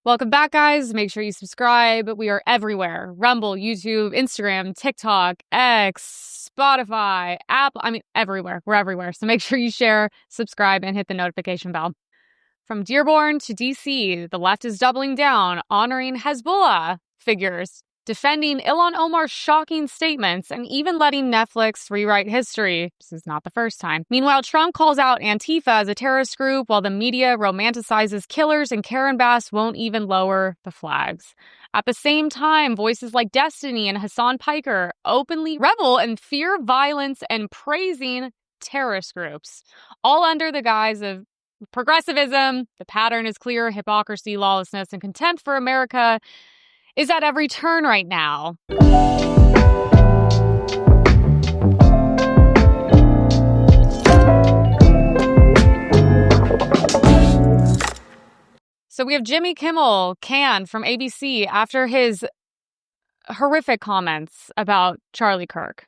Welcome back, guys. Make sure you subscribe. We are everywhere. Rumble, YouTube, Instagram, TikTok, X, Spotify, Apple. Everywhere. We're everywhere. So make sure you share, subscribe, and hit the notification bell. From Dearborn to DC, the left is doubling down, honoring Hezbollah figures, defending Ilhan Omar's shocking statements, and even letting Netflix rewrite history. This is not the first time. Meanwhile, Trump calls out Antifa as a terrorist group, while the media romanticizes killers, and Karen Bass won't even lower the flags. At the same time, voices like Destiny and Hasan Piker openly revel in fear, violence, and praising terrorist groups, all under the guise of progressivism. The pattern is clear: hypocrisy, lawlessness, and contempt for America is at every turn right now. So we have Jimmy Kimmel canned from ABC after his horrific comments about Charlie Kirk.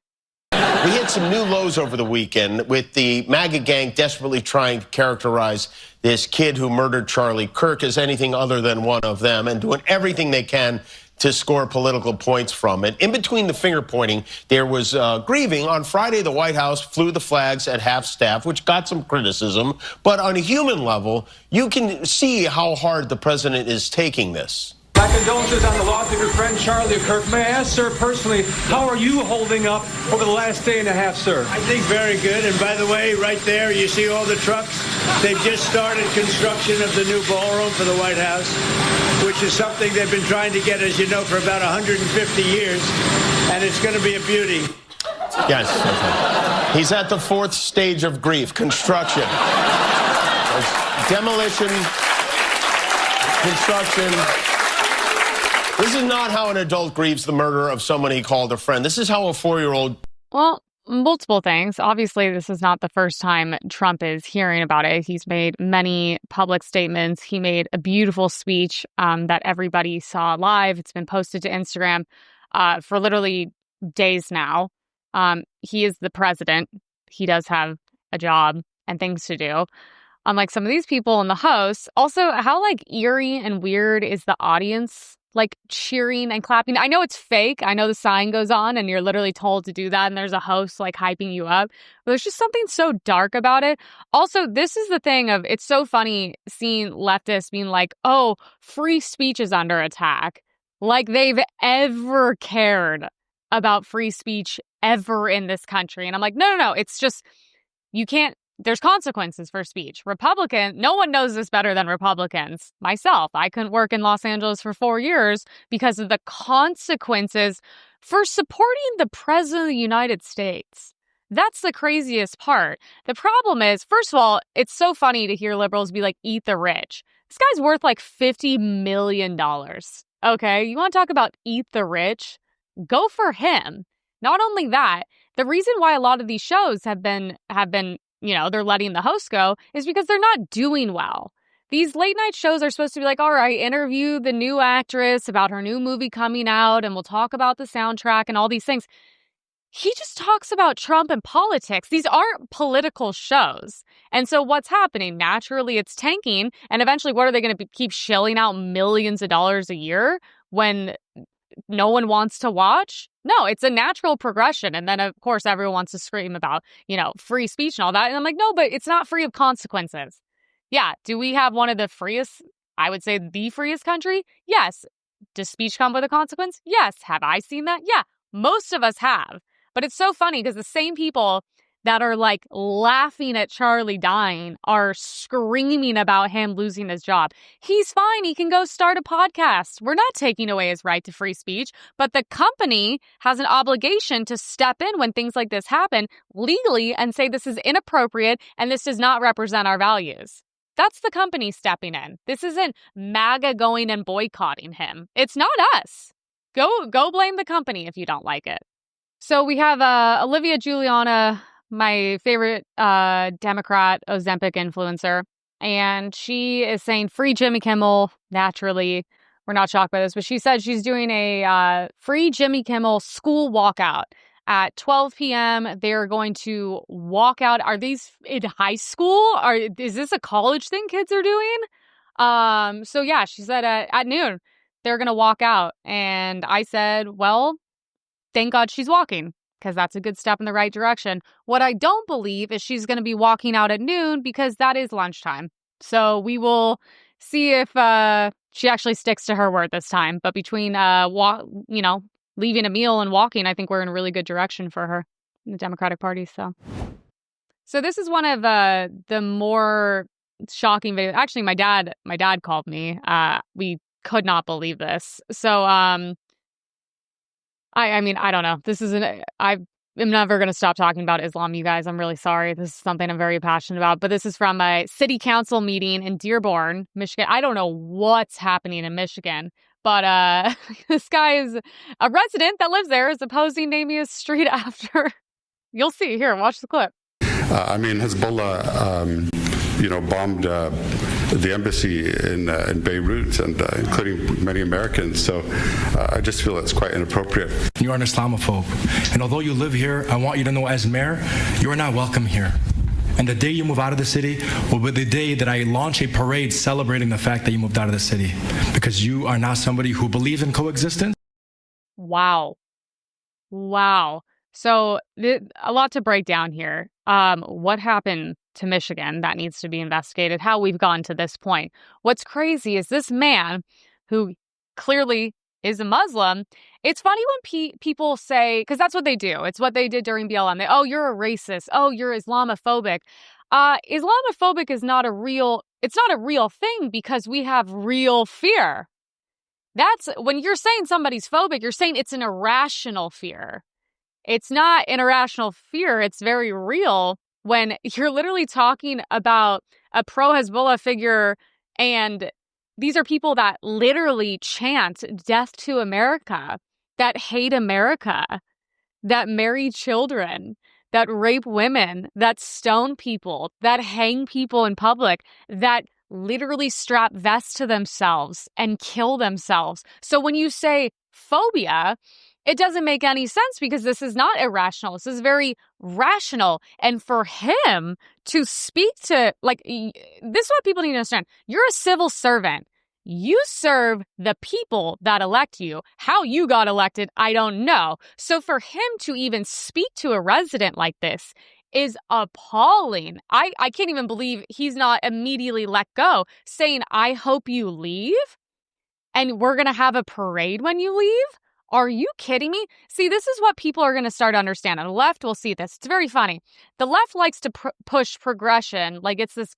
We hit some new lows over the weekend with the MAGA gang desperately trying to characterize this kid who murdered Charlie Kirk as anything other than one of them and doing everything they can to score political points from it. In between the finger pointing, there was grieving. On Friday, the White House flew the flags at half staff, which got some criticism. But on a human level, you can see how hard the president is taking this. My condolences on the loss of your friend Charlie Kirk. May I ask, sir, personally, how are you holding up over the last day and a half, sir? I think very good. And by the way, right there, you see all the trucks? They've just started construction of the new ballroom for the White House, which is something they've been trying to get, as you know, for about 150 years. And it's going to be a beauty. Yes. Okay. He's at the fourth stage of grief, construction. Demolition, construction. This is not how an adult grieves the murder of someone he called a friend. This is how a 4-year-old... Well, multiple things. Obviously, this is not the first time Trump is hearing about it. He's made many public statements. He made a beautiful speech that everybody saw live. It's been posted to Instagram for literally days now. He is the president. He does have a job and things to do. Unlike some of these people and the hosts. Also, how eerie and weird is the audience? Cheering and clapping. I know it's fake. I know the sign goes on and you're literally told to do that and there's a host hyping you up. But there's just something so dark about it. Also, this is the thing of, it's so funny seeing leftists being oh, free speech is under attack. Like they've ever cared about free speech ever in this country. And I'm like, no. It's just, you can't. There's consequences for speech. No one knows this better than Republicans. Myself, I couldn't work in Los Angeles for 4 years because of the consequences for supporting the President of the United States. That's the craziest part. The problem is, first of all, it's so funny to hear liberals be like, eat the rich. This guy's worth $50 million. Okay, you want to talk about eat the rich? Go for him. Not only that, the reason why a lot of these shows have been they're letting the host go is because they're not doing well. These late night shows are supposed to be all right, interview the new actress about her new movie coming out and we'll talk about the soundtrack and all these things. He just talks about Trump and politics. These aren't political shows. And so what's happening? Naturally, it's tanking. And eventually, what are they going to keep shelling out millions of dollars a year when no one wants to watch? No, it's a natural progression. And then, of course, everyone wants to scream about, free speech and all that. And I'm like, no, but it's not free of consequences. Yeah. Do we have one of the freest, I would say the freest country? Yes. Does speech come with a consequence? Yes. Have I seen that? Yeah. Most of us have. But it's so funny because the same people that are laughing at Charlie dying are screaming about him losing his job. He's fine. He can go start a podcast. We're not taking away his right to free speech, but the company has an obligation to step in when things like this happen legally and say this is inappropriate and this does not represent our values. That's the company stepping in. This isn't MAGA going and boycotting him. It's not us. Go blame the company if you don't like it. So we have Olivia Juliana, my favorite Democrat Ozempic influencer, and she is saying free Jimmy Kimmel. Naturally, we're not shocked by this, but she said she's doing a free Jimmy Kimmel school walkout at 12 p.m. They're going to walk out. Are these in high school? Is this a college thing kids are doing? So yeah, she said at noon they're going to walk out. And I said, well, thank God she's walking, because that's a good step in the right direction. What I don't believe is she's going to be walking out at noon, because that is lunchtime. So we will see if she actually sticks to her word this time. But between leaving a meal and walking, I think we're in a really good direction for her in the Democratic Party. So this is one of the more shocking videos. Actually, my dad called me. We could not believe this. So I mean, I don't know. I'm never going to stop talking about Islam, you guys. I'm really sorry. This is something I'm very passionate about. But this is from a city council meeting in Dearborn, Michigan. I don't know what's happening in Michigan, but this guy is a resident that lives there, is opposing naming his street after. You'll see. Here, watch the clip. Hezbollah, bombed the embassy in Beirut, and including many Americans. So I just feel it's quite inappropriate. You are an Islamophobe, and although you live here, I want you to know, as mayor, you are not welcome here. And the day you move out of the city will be the day that I launch a parade celebrating the fact that you moved out of the city, because you are not somebody who believes in coexistence. Wow. So a lot to break down here. What happened to Michigan that needs to be investigated, how we've gotten to this point. What's crazy is this man, who clearly is a Muslim. It's funny when people say, because that's what they do. It's what they did during BLM. Oh, you're a racist. Oh, you're Islamophobic. Islamophobic is not a real thing, because we have real fear. That's when you're saying somebody's phobic, you're saying it's an irrational fear. It's not an irrational fear. It's very real when you're literally talking about a pro-Hezbollah figure, and these are people that literally chant death to America, that hate America, that marry children, that rape women, that stone people, that hang people in public, that literally strap vests to themselves and kill themselves. So when you say phobia, it doesn't make any sense, because this is not irrational. This is very rational. And for him to speak to, this is what people need to understand. You're a civil servant. You serve the people that elect you. How you got elected, I don't know. So for him to even speak to a resident like this is appalling. I can't even believe he's not immediately let go, saying, I hope you leave, and we're going to have a parade when you leave. Are you kidding me? See, this is what people are going to start to understand. On the left, we'll see this. It's very funny. The left likes to push progression like it's this,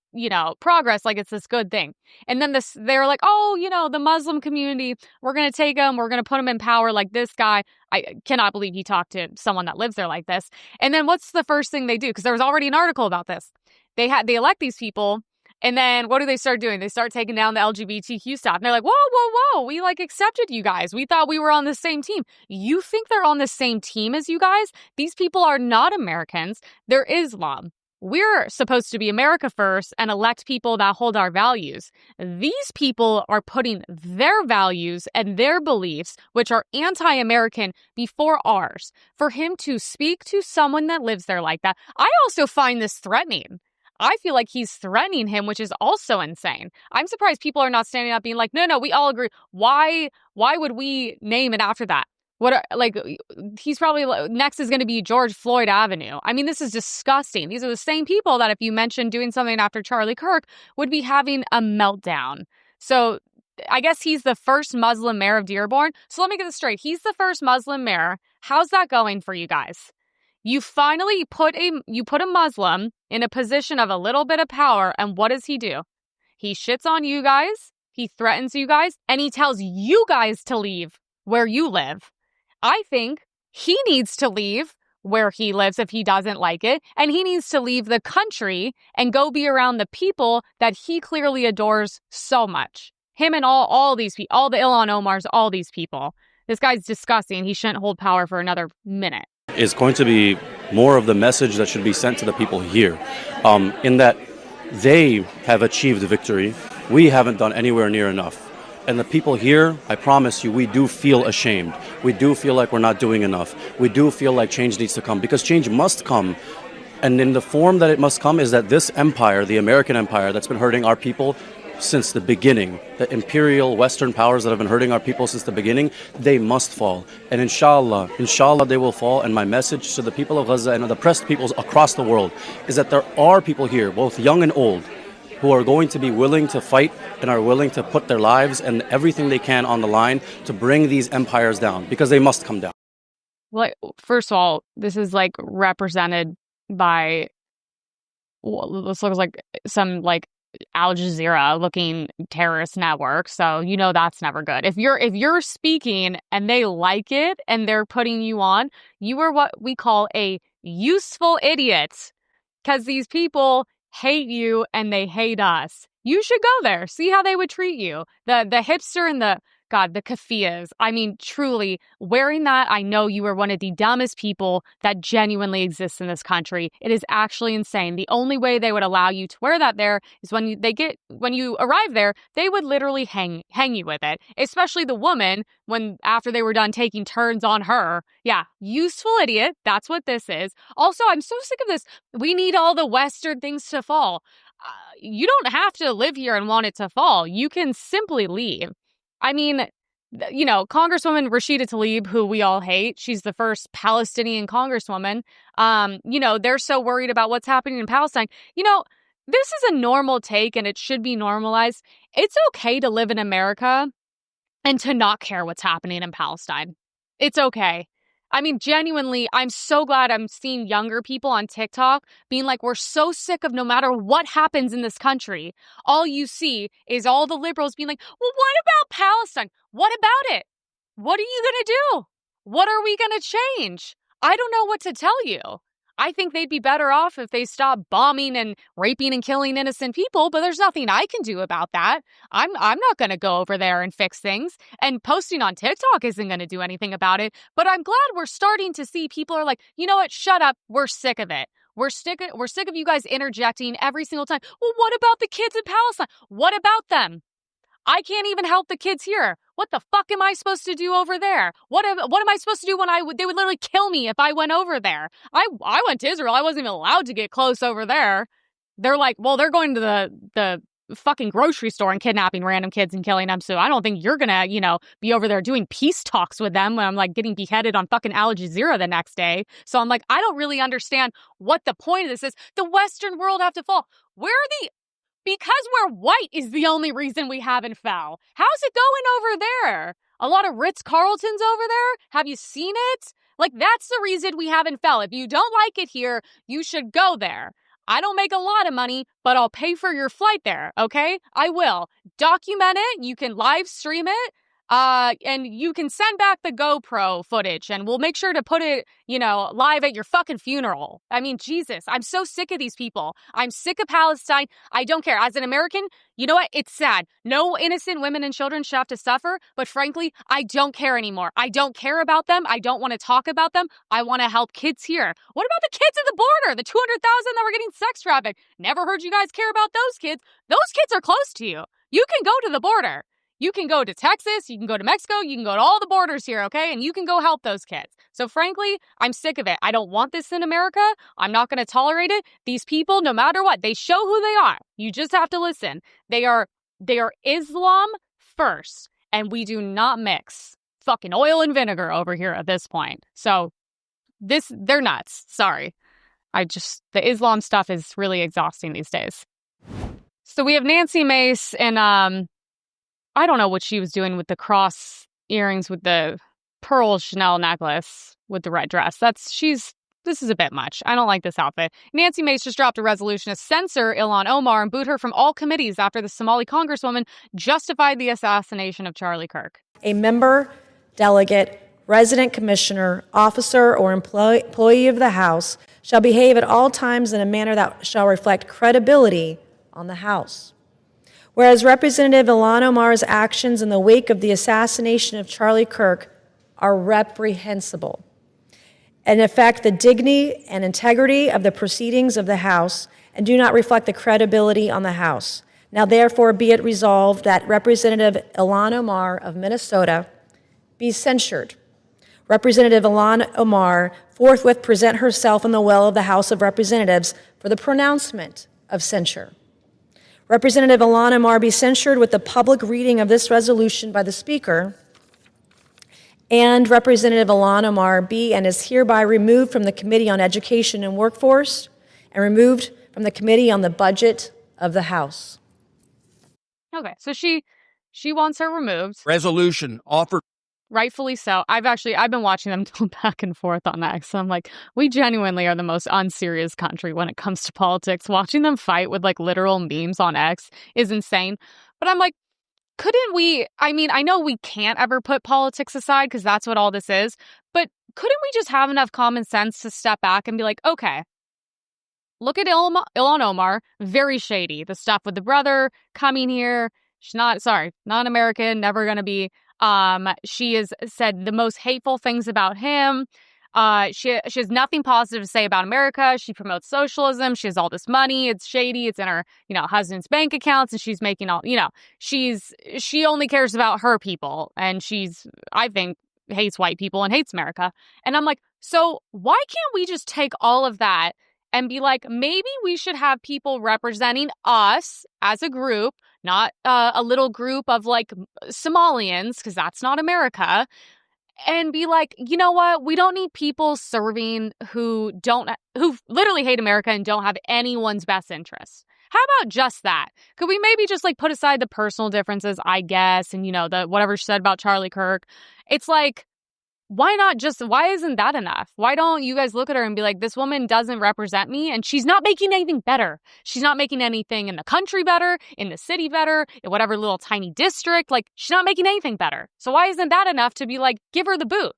progress, like it's this good thing. And then they're like, oh, the Muslim community, we're going to take them, we're going to put them in power, like this guy. I cannot believe he talked to someone that lives there like this. And then what's the first thing they do? Because there was already an article about this. They elect these people. And then what do they start doing? They start taking down the LGBTQ stuff. And they're like, whoa. We accepted you guys. We thought we were on the same team. You think they're on the same team as you guys? These people are not Americans. They're Islam. We're supposed to be America first and elect people that hold our values. These people are putting their values and their beliefs, which are anti-American, before ours. For him to speak to someone that lives there like that, I also find this threatening. I feel like he's threatening him, which is also insane. I'm surprised people are not standing up being like, no, we all agree. Why would we name it after that? He's probably, next is going to be George Floyd Avenue. I mean, this is disgusting. These are the same people that if you mentioned doing something after Charlie Kirk would be having a meltdown. So I guess he's the first Muslim mayor of Dearborn. So let me get this straight. He's the first Muslim mayor. How's that going for you guys? You finally put a Muslim in a position of a little bit of power, and what does he do? He shits on you guys, he threatens you guys, and he tells you guys to leave where you live. I think he needs to leave where he lives if he doesn't like it, and he needs to leave the country and go be around the people that he clearly adores so much. Him and all these people, all the Ilhan Omars, all these people. This guy's disgusting. He shouldn't hold power for another minute. Is going to be more of the message that should be sent to the people here, in that they have achieved victory. We haven't done anywhere near enough. And the people here, I promise you, we do feel ashamed. We do feel like we're not doing enough. We do feel like change needs to come, because change must come. And in the form that it must come is that this empire, the American empire that's been hurting our people, since the beginning, the imperial Western powers that have been hurting our people since the beginning, they must fall. And inshallah, they will fall. And my message to the people of Gaza and the oppressed peoples across the world is that there are people here, both young and old, who are going to be willing to fight and are willing to put their lives and everything they can on the line to bring these empires down, because they must come down. Well, first of all, this is like represented by, well, this looks like some like Al Jazeera looking terrorist network. So you know that's never good. If you're speaking and they like it and they're putting you on, you are what we call a useful idiot, because these people hate you and they hate us. You should go there. See how they would treat you. The hipster and the keffiyehs. I mean, truly, wearing that, I know you are one of the dumbest people that genuinely exists in this country. It is actually insane. The only way they would allow you to wear that there is when you arrive there, they would literally hang you with it. Especially the woman, after they were done taking turns on her. Yeah, useful idiot. That's what this is. Also, I'm so sick of this. We need all the Western things to fall. You don't have to live here and want it to fall. You can simply leave. I mean, you know, Congresswoman Rashida Tlaib, who we all hate, she's the first Palestinian congresswoman. You know, they're so worried about what's happening in Palestine. You know, this is a normal take and it should be normalized. It's okay to live in America and to not care what's happening in Palestine. It's okay. I mean, genuinely, I'm so glad I'm seeing younger people on TikTok being like, we're so sick of no matter what happens in this country. All you see is all the liberals being like, well, what about Palestine? What about it? What are you going to do? What are we going to change? I don't know what to tell you. I think they'd be better off if they stopped bombing and raping and killing innocent people, but there's nothing I can do about that. I'm not going to go over there and fix things, and posting on TikTok isn't going to do anything about it, but I'm glad we're starting to see people are like, you know what, shut up, we're sick of it. We're sick of you guys interjecting every single time. Well, what about the kids in Palestine? What about them? I can't even help the kids here. What the fuck am I supposed to do over there? What am I supposed to do when they would literally kill me if I went over there? I went to Israel. I wasn't even allowed to get close over there. They're like, well, they're going to the fucking grocery store and kidnapping random kids and killing them. So I don't think you're gonna, be over there doing peace talks with them when I'm like getting beheaded on fucking Al Jazeera the next day. So I'm like, I don't really understand what the point of this is. The Western world have to fall. Because we're white is the only reason we haven't fell. How's it going over there? A lot of Ritz-Carltons over there? Have you seen it? Like, that's the reason we haven't fell. If you don't like it here, you should go there. I don't make a lot of money, but I'll pay for your flight there, okay? I will. Document it. You can live stream it. And you can send back the GoPro footage and we'll make sure to put it, live at your fucking funeral. I mean, Jesus, I'm so sick of these people. I'm sick of Palestine. I don't care. As an American, you know what? It's sad. No innocent women and children should have to suffer. But frankly, I don't care anymore. I don't care about them. I don't want to talk about them. I want to help kids here. What about the kids at the border? The 200,000 that were getting sex trafficked. Never heard you guys care about those kids. Those kids are close to you. You can go to the border. You can go to Texas, you can go to Mexico, you can go to all the borders here, okay? And you can go help those kids. So frankly, I'm sick of it. I don't want this in America. I'm not going to tolerate it. These people, no matter what, they show who they are. You just have to listen. They are Islam first, and we do not mix fucking oil and vinegar over here at this point. So they're nuts. Sorry. The Islam stuff is really exhausting these days. So we have Nancy Mace and, I don't know what she was doing with the cross earrings with the pearl Chanel necklace with the red dress. This is a bit much. I don't like this outfit. Nancy Mace just dropped a resolution to censor Ilhan Omar and boot her from all committees after the Somali congresswoman justified the assassination of Charlie Kirk. A member, delegate, resident commissioner, officer, or employee of the House shall behave at all times in a manner that shall reflect credibility on the House. Whereas Representative Ilhan Omar's actions in the wake of the assassination of Charlie Kirk are reprehensible and affect the dignity and integrity of the proceedings of the House and do not reflect the credibility on the House. Now, therefore, be it resolved that Representative Ilhan Omar of Minnesota be censured. Representative Ilhan Omar forthwith present herself in the well of the House of Representatives for the pronouncement of censure. Representative Ilhan Omar be censured with the public reading of this resolution by the Speaker, and Representative Ilhan Omar be and is hereby removed from the Committee on Education and Workforce and removed from the Committee on the Budget of the House. Okay, so she wants her removed. Resolution offered. Rightfully so. I've been watching them go back and forth on X. So I'm like, we genuinely are the most unserious country when it comes to politics. Watching them fight with like literal memes on X is insane. But I'm like, couldn't we, I mean, I know we can't ever put politics aside because that's what all this is, but couldn't we just have enough common sense to step back and be like, okay, look at Ilhan Omar, very shady. The stuff with the brother coming here. She's not American, never going to be. She has said the most hateful things about him. She has nothing positive to say about America. She promotes socialism. She has all this money. It's shady. It's in her, husband's bank accounts, and she's making all, she only cares about her people, and I think, hates white people and hates America. And I'm like, so why can't we just take all of that and be like, maybe we should have people representing us as a group, not a little group of like Somalians, because that's not America, and be like, you know what? We don't need people serving who literally hate America and don't have anyone's best interests. How about just that? Could we maybe just like put aside the personal differences, I guess, and the whatever she said about Charlie Kirk? It's like, why isn't that enough? Why don't you guys look at her and be like, this woman doesn't represent me and she's not making anything better. She's not making anything in the country better, in the city better, in whatever little tiny district. Like, she's not making anything better. So why isn't that enough to be like, give her the boot?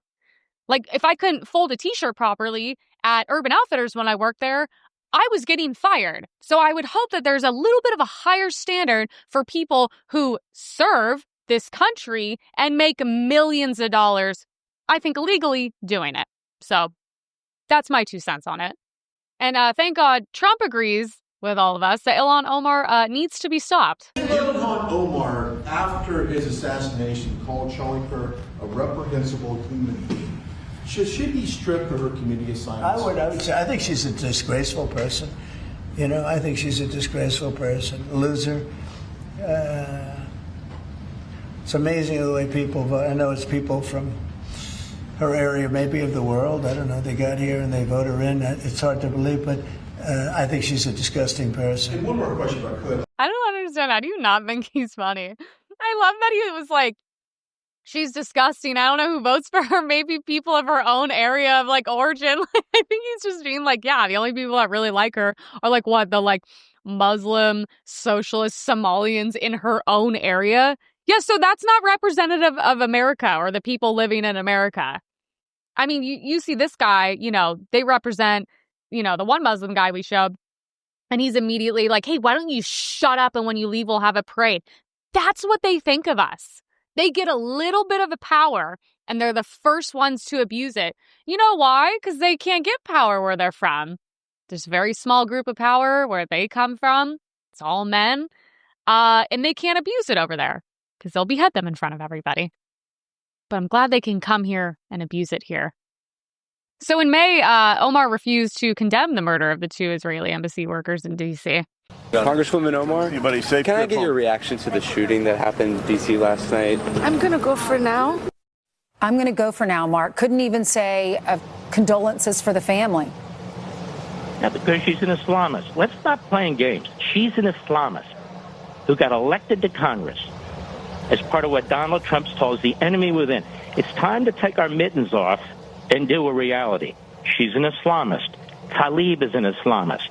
Like, if I couldn't fold a t-shirt properly at Urban Outfitters when I worked there, I was getting fired. So I would hope that there's a little bit of a higher standard for people who serve this country and make millions of dollars, I think, illegally doing it. So that's my 2 cents on it. And thank God Trump agrees with all of us that Ilhan Omar needs to be stopped. Ilhan Omar, after his assassination, called Charlie Kirk a reprehensible human being. Should he strip her committee assignments? I would say, I think she's a disgraceful person. I think she's a disgraceful person, a loser. It's amazing the way people vote. I know it's people from her area, maybe of the world. I don't know. They got here and they vote her in. It's hard to believe, but I think she's a disgusting person. And one more question, if I could. I don't understand. How do you not think he's funny? I love that he was like, she's disgusting. I don't know who votes for her. Maybe people of her own area of like origin. I think he's just being like, yeah, the only people that really like her are like what? The like Muslim socialist Somalians in her own area. Yeah, so that's not representative of America or the people living in America. I mean, you see this guy, they represent, the one Muslim guy we showed, and he's immediately like, hey, why don't you shut up, and when you leave, we'll have a parade. That's what they think of us. They get a little bit of a power, and they're the first ones to abuse it. You know why? Because they can't get power where they're from. There's a very small group of power where they come from. It's all men, and they can't abuse it over there because they'll behead them in front of everybody. But I'm glad they can come here and abuse it here. So in May, Omar refused to condemn the murder of the 2 Israeli embassy workers in D.C. Congresswoman Omar, anybody safe? Can I get your reaction to the shooting that happened in D.C. last night? I'm going to go for now. I'm going to go for now, Mark. Couldn't even say condolences for the family. Yeah, because she's an Islamist. Let's stop playing games. She's an Islamist who got elected to Congress as part of what Donald Trump calls the enemy within. It's time to take our mittens off and do a reality. She's an Islamist. Tlaib is an Islamist.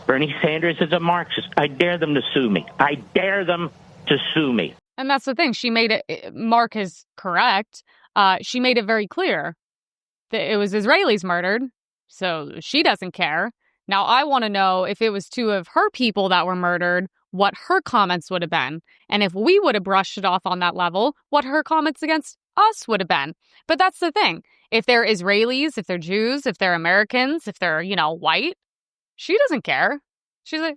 Bernie Sanders is a Marxist. I dare them to sue me. I dare them to sue me. And that's the thing. She made it, Mark is correct. She made it very clear that it was Israelis murdered, so she doesn't care. Now, I want to know if it was 2 of her people that were murdered, what her comments would have been. And if we would have brushed it off on that level, what her comments against us would have been. But that's the thing. If they're Israelis, if they're Jews, if they're Americans, if they're, white, she doesn't care. She's like,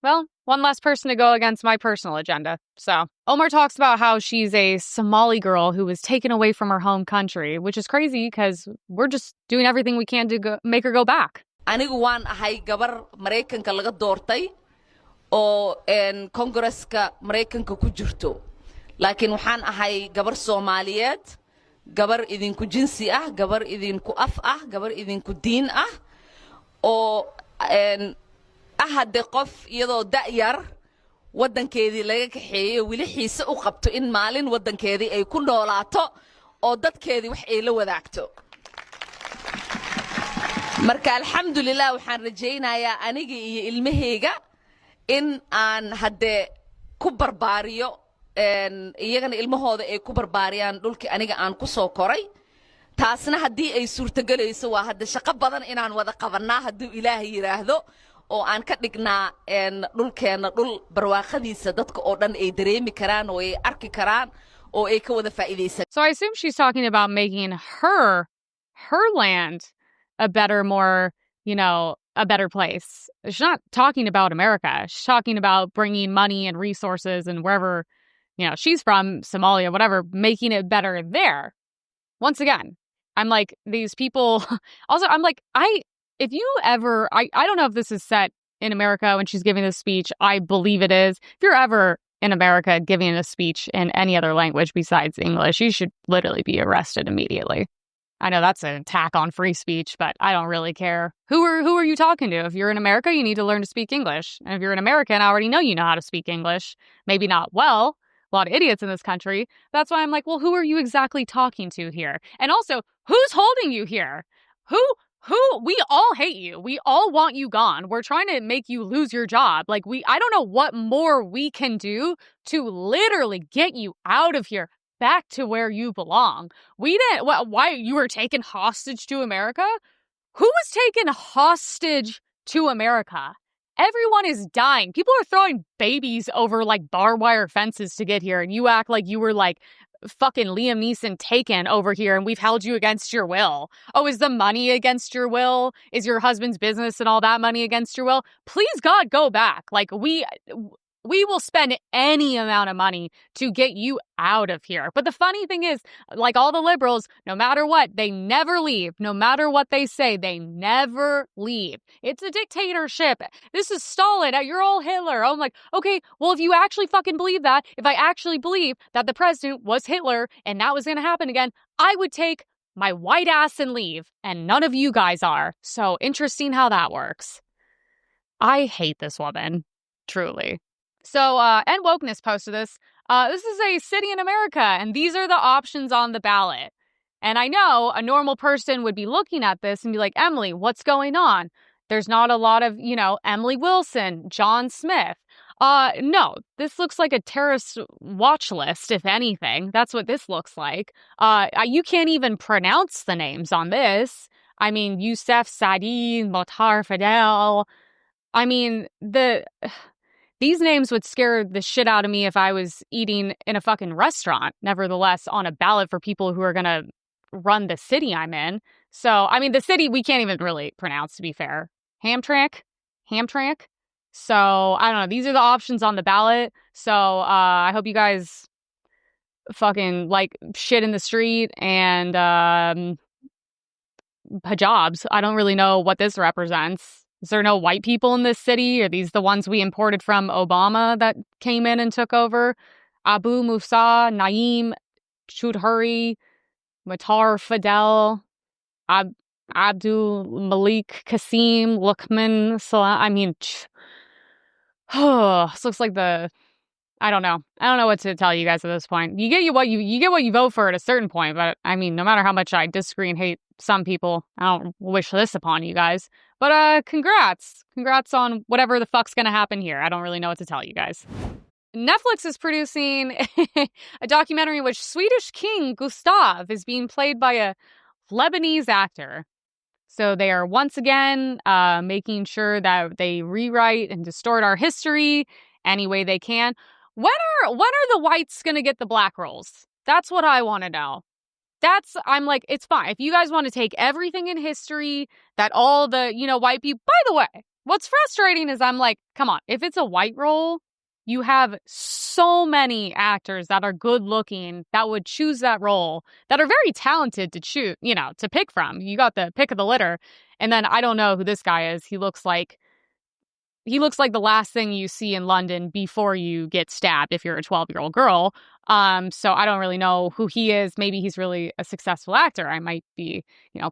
well, one less person to go against my personal agenda. So Omar talks about how she's a Somali girl who was taken away from her home country, which is crazy because we're just doing everything we can to make her go back. Anigu waan ahay gabar Mareykanka laga doortay oo Kongresska Mareykanka ku jirto laakiin waxaan ahay gabar Soomaaliyeed gabar idinku jinsi ah gabar idinku af ah gabar idinku diin ah oo hadde qof iyadoo da'yar waddankeedii laga kaxeeyay wili xiise u qabto in maalin waddankeedii ay ku noolaato oo dadkeedii wax ay la wadaagto marka alxamdulillah waxaan rajaynayaa aniga iyo ilmahayga in aan hadde ku barbaariyo iyagana ilmahooda ay ku barbaariyaan dhulkii aniga aan ku soo koray taasna haddii ay suurtagelayso waa hadda shaqo badan inaan wada qabannaa hadduu ilaahay yidhaahdo oo aan ka dhignaa dhulkeenna dhul barwaaqadiisa dadka oo dhan ay dareemi karaan oo ay arki karaan oo ay ka wada faa'iidaysan. So I assume she's talking about making her land a better, more, a better place. She's not talking about America. She's talking about bringing money and resources and wherever, she's from, Somalia, whatever, making it better there. Once again, I'm like, these people, also, I'm like, if you ever, I don't know if this is set in America when she's giving this speech. I believe it is. If you're ever in America giving a speech in any other language besides English, you should literally be arrested immediately. I know that's an attack on free speech, but I don't really care. Who are you talking to? If you're in America, you need to learn to speak English. And if you're an American, I already know you know how to speak English. Maybe not well. A lot of idiots in this country. That's why I'm like, well, who are you exactly talking to here? And also, who's holding you here? We all hate you. We all want you gone. We're trying to make you lose your job. Like, I don't know what more we can do to literally get you out of here, back to where you belong. Why you were taken hostage to America? Who was taken hostage to America? Everyone is dying. People are throwing babies over like barbed wire fences to get here, and you act like you were like fucking Liam Neeson taken over here and we've held you against your will. Oh, is the money against your will? Is your husband's business and all that money against your will? Please, God, go back. Like, we will spend any amount of money to get you out of here. But the funny thing is, like all the liberals, no matter what, they never leave. No matter what they say, they never leave. It's a dictatorship. This is Stalin. You're all Hitler. I'm like, okay, well, if you actually fucking believe that, if I actually believe that the president was Hitler and that was going to happen again, I would take my white ass and leave. And none of you guys are. So interesting how that works. I hate this woman. Truly. So, and Wokeness posted this. This is a city in America, and these are the options on the ballot. And I know a normal person would be looking at this and be like, Emily, what's going on? There's not a lot of, Emily Wilson, John Smith. No, this looks like a terrorist watch list, if anything. That's what this looks like. You can't even pronounce the names on this. I mean, Youssef Sadi, Motar Fadel. I mean, these names would scare the shit out of me if I was eating in a fucking restaurant, nevertheless, on a ballot for people who are going to run the city I'm in. So, I mean, the city we can't even really pronounce, to be fair. Hamtramck. So, I don't know. These are the options on the ballot. So, I hope you guys fucking like shit in the street and hijabs. I don't really know what this represents. Is there no white people in this city? Are these the ones we imported from Obama that came in and took over? Abu Musa, Naeem, Choudhury, Matar Fadel, Abdul Malik, Qasim, Luqman, Salam. I mean, this looks like I don't know. I don't know what to tell you guys at this point. You get what you vote for at a certain point, but I mean, no matter how much I disagree and hate some people, I don't wish this upon you guys. But congrats on whatever the fuck's gonna happen here. I don't really know what to tell you guys. Netflix is producing a documentary in which Swedish King Gustav is being played by a Lebanese actor. So they are once again making sure that they rewrite and distort our history any way they can. When are the whites gonna get the black roles? That's what I want to know. I'm like, it's fine. If you guys want to take everything in history that all the, white people, by the way, what's frustrating is I'm like, come on, if it's a white role, you have so many actors that are good looking that would choose that role, that are very talented to choose, to pick from. You got the pick of the litter. And then I don't know who this guy is. He looks like he looks like the last thing you see in London before you get stabbed if you're a 12-year-old girl. So I don't really know who he is. Maybe he's really a successful actor. I might be,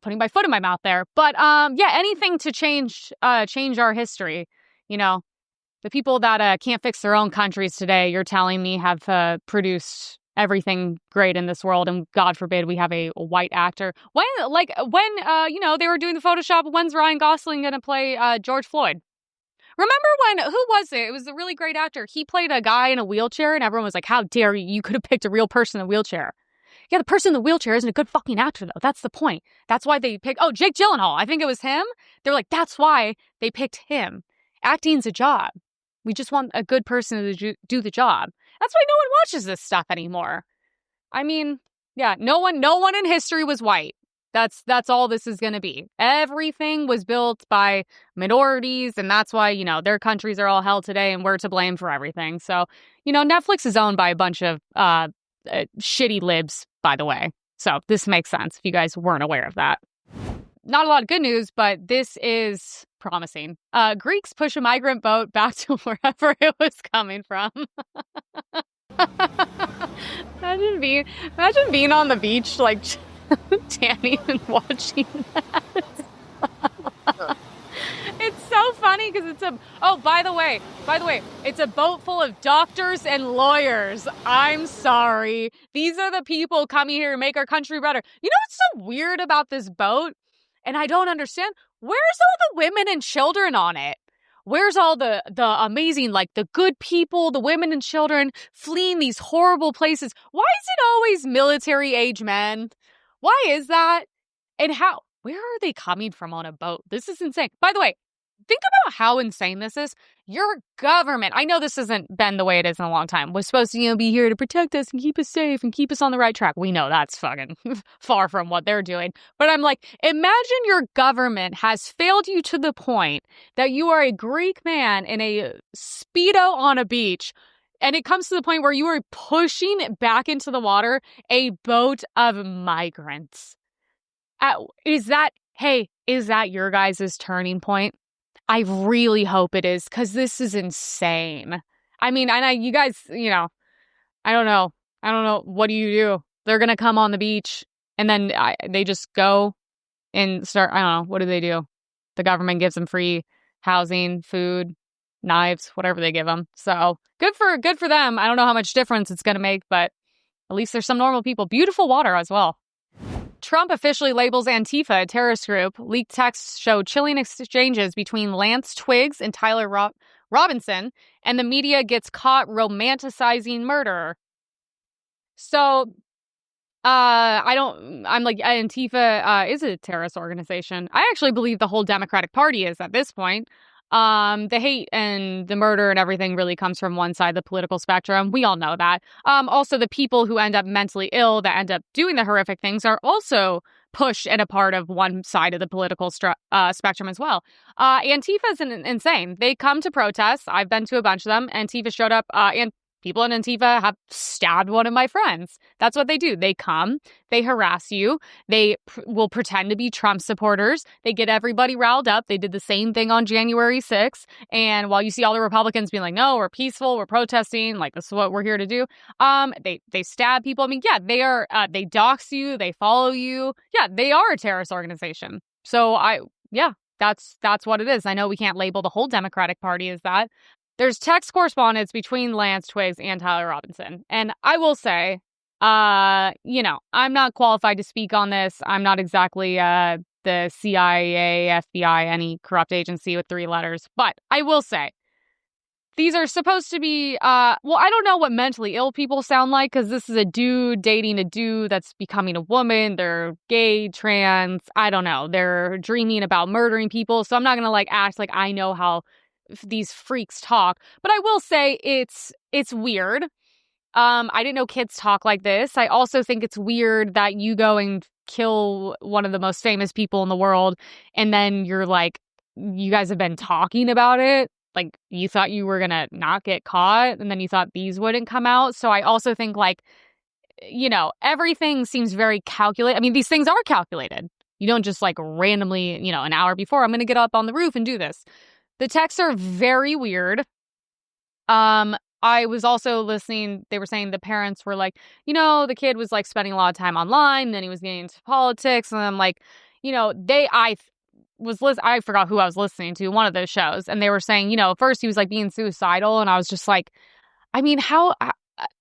putting my foot in my mouth there. But yeah, anything to change our history. The people that can't fix their own countries today, you're telling me, have produced everything great in this world, and God forbid we have a white actor. When they were doing the Photoshop, when's Ryan Gosling going to play George Floyd? Remember who was it? It was a really great actor. He played a guy in a wheelchair, and everyone was like, how dare you? You could have picked a real person in a wheelchair. Yeah, the person in the wheelchair isn't a good fucking actor, though. That's the point. That's why they picked, Jake Gyllenhaal. I think it was him. They were like, that's why they picked him. Acting's a job. We just want a good person to do the job. That's why no one watches this stuff anymore. I mean, yeah, no one in history was white. That's all this is going to be. Everything was built by minorities, and that's why, their countries are all hell today, and we're to blame for everything. So, Netflix is owned by a bunch of shitty libs, by the way. So this makes sense if you guys weren't aware of that. Not a lot of good news, but this is promising. Greeks push a migrant boat back to wherever it was coming from. Imagine being on the beach, like tanning and watching that. It's so funny because by the way, it's a boat full of doctors and lawyers. I'm sorry. These are the people coming here to make our country better. You know what's so weird about this boat? And I don't understand. Where's all the women and children on it? Where's all the amazing, the good people, the women and children fleeing these horrible places? Why is it always military age men? Why is that? And where are they coming from on a boat? This is insane. By the way, think about how insane this is. Your government, I know this hasn't been the way it is in a long time, was supposed to be here to protect us and keep us safe and keep us on the right track. We know that's fucking far from what they're doing. But I'm like, imagine your government has failed you to the point that you are a Greek man in a Speedo on a beach, and it comes to the point where you are pushing back into the water a boat of migrants. Is that your guys' turning point? I really hope it is, because this is insane. I mean, you guys, I don't know. What do you do? They're going to come on the beach, and then they just go and start, I don't know. What do they do? The government gives them free housing, food, knives, whatever they give them. So good for them. I don't know how much difference it's going to make, but at least there's some normal people. Beautiful water as well. Trump officially labels Antifa a terrorist group. Leaked texts show chilling exchanges between Lance Twiggs and Tyler Robinson, and the media gets caught romanticizing murder. So, I'm like, Antifa is a terrorist organization. I actually believe the whole Democratic Party is at this point. The hate and the murder and everything really comes from one side of the political spectrum. We all know that. Also, the people who end up mentally ill that end up doing the horrific things are also pushed and a part of one side of the political spectrum as well. Antifa is insane. They come to protests. I've been to a bunch of them. Antifa showed up, and people in Antifa have stabbed one of my friends. That's what they do. They come, they harass you, they will pretend to be Trump supporters, they get everybody riled up. They did the same thing on January 6th. And while you see all the Republicans being like, no, we're peaceful, we're protesting, like this is what we're here to do, they stab people. I mean, yeah, they are, they dox you, they follow you. Yeah, they are a terrorist organization. So that's what it is. I know we can't label the whole Democratic Party as that. There's text correspondence between Lance Twiggs and Tyler Robinson. And I will say, I'm not qualified to speak on this. I'm not exactly the CIA, FBI, any corrupt agency with 3 letters. But I will say, these are supposed to be, I don't know what mentally ill people sound like, because this is a dude dating a dude that's becoming a woman. They're gay, trans, I don't know. They're dreaming about murdering people. So I'm not going to act like I know how these freaks talk, but I will say it's weird. I didn't know kids talk like this. I also think it's weird that you go and kill one of the most famous people in the world, and then you're like, you guys have been talking about it. Like, you thought you were gonna not get caught, and then you thought these wouldn't come out. So I also think everything seems very calculated. I mean, these things are calculated. You don't just randomly, an hour before, I'm gonna get up on the roof and do this. The texts are very weird. I was also listening, they were saying the parents were like, the kid was like spending a lot of time online, then he was getting into politics, and I'm like, I forgot who I was listening to, one of those shows, and they were saying, at first he was like being suicidal, and I was just like, I mean, how